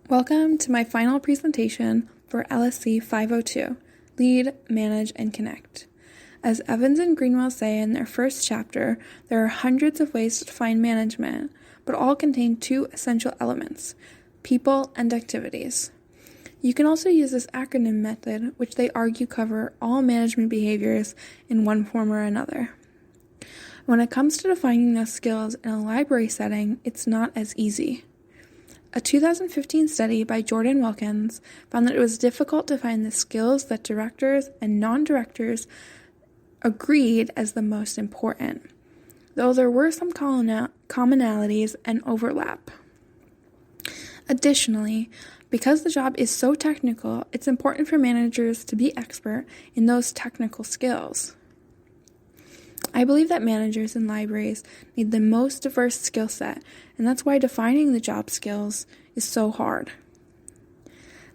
Welcome to my final presentation for LSC 502, Lead, Manage, and Connect. As Evans and Greenwell say in their first chapter, there are hundreds of ways to define management, but all contain two essential elements, people and activities. You can also use this acronym method, which they argue cover all management behaviors in one form or another. When it comes to defining those skills in a library setting, it's not as easy. A 2015 study by Jordan Wilkins found that it was difficult to find the skills that directors and non-directors agreed as the most important, though there were some commonalities and overlap. Additionally, because the job is so technical, it's important for managers to be expert in those technical skills. I believe that managers in libraries need the most diverse skill set, and that's why defining the job skills is so hard.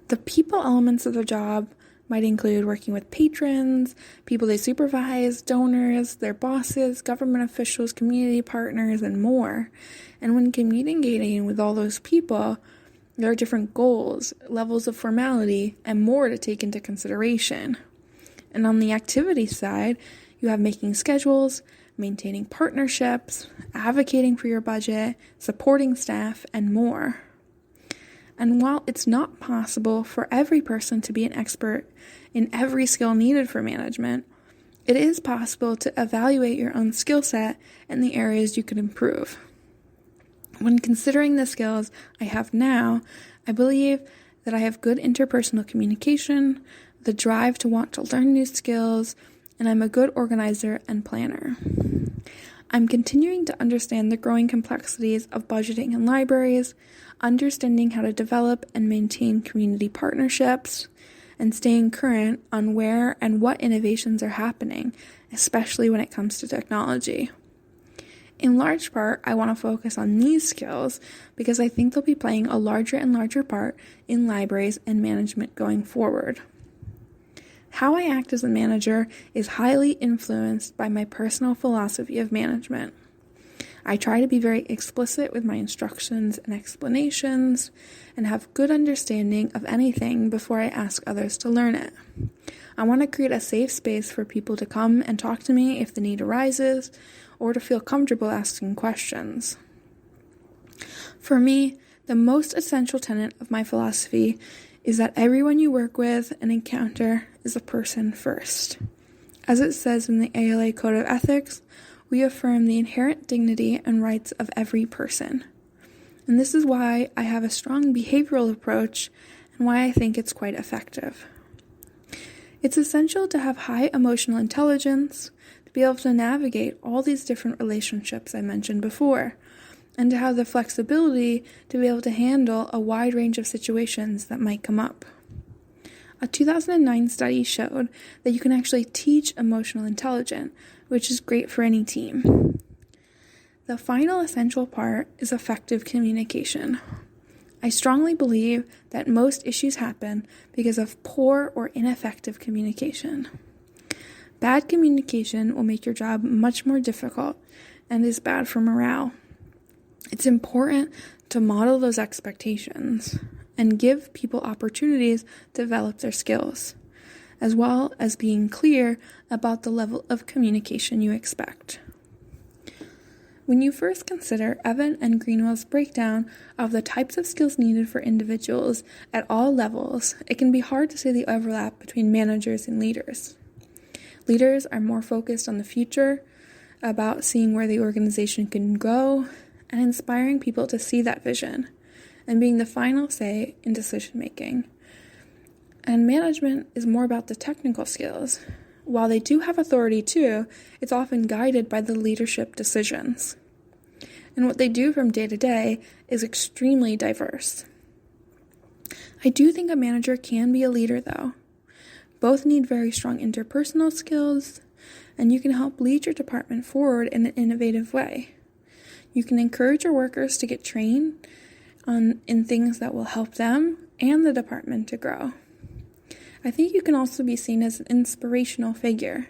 The people elements of the job might include working with patrons, people they supervise, donors, their bosses, government officials, community partners, and more. And when communicating with all those people, there are different goals, levels of formality, and more to take into consideration. And on the activity side, you have making schedules, maintaining partnerships, advocating for your budget, supporting staff, and more. And while it's not possible for every person to be an expert in every skill needed for management, it is possible to evaluate your own skill set and the areas you could improve. When considering the skills I have now, I believe that I have good interpersonal communication, the drive to want to learn new skills, and I'm a good organizer and planner. I'm continuing to understand the growing complexities of budgeting in libraries, understanding how to develop and maintain community partnerships, and staying current on where and what innovations are happening, especially when it comes to technology. In large part, I want to focus on these skills because I think they'll be playing a larger and larger part in libraries and management going forward. How I act as a manager is highly influenced by my personal philosophy of management. I try to be very explicit with my instructions and explanations and have good understanding of anything before I ask others to learn it. I want to create a safe space for people to come and talk to me if the need arises or to feel comfortable asking questions. For me, the most essential tenet of my philosophy is that everyone you work with and encounter is a person first. As it says in the ALA Code of Ethics, we affirm the inherent dignity and rights of every person. And this is why I have a strong behavioral approach and why I think it's quite effective. It's essential to have high emotional intelligence, to be able to navigate all these different relationships I mentioned before, and to have the flexibility to be able to handle a wide range of situations that might come up. A 2009 study showed that you can actually teach emotional intelligence, which is great for any team. The final essential part is effective communication. I strongly believe that most issues happen because of poor or ineffective communication. Bad communication will make your job much more difficult and is bad for morale. It's important to model those expectations and give people opportunities to develop their skills, as well as being clear about the level of communication you expect. When you first consider Evan and Greenwell's breakdown of the types of skills needed for individuals at all levels, it can be hard to see the overlap between managers and leaders. Leaders are more focused on the future, about seeing where the organization can go, and inspiring people to see that vision, and being the final say in decision-making. And management is more about the technical skills. While they do have authority too, it's often guided by the leadership decisions. And what they do from day to day is extremely diverse. I do think a manager can be a leader though. Both need very strong interpersonal skills, and you can help lead your department forward in an innovative way. You can encourage your workers to get trained in things that will help them and the department to grow. I think you can also be seen as an inspirational figure.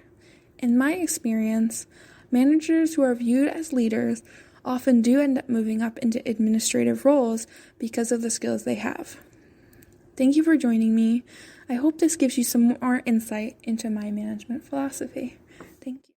In my experience, managers who are viewed as leaders often do end up moving up into administrative roles because of the skills they have. Thank you for joining me. I hope this gives you some more insight into my management philosophy. Thank you.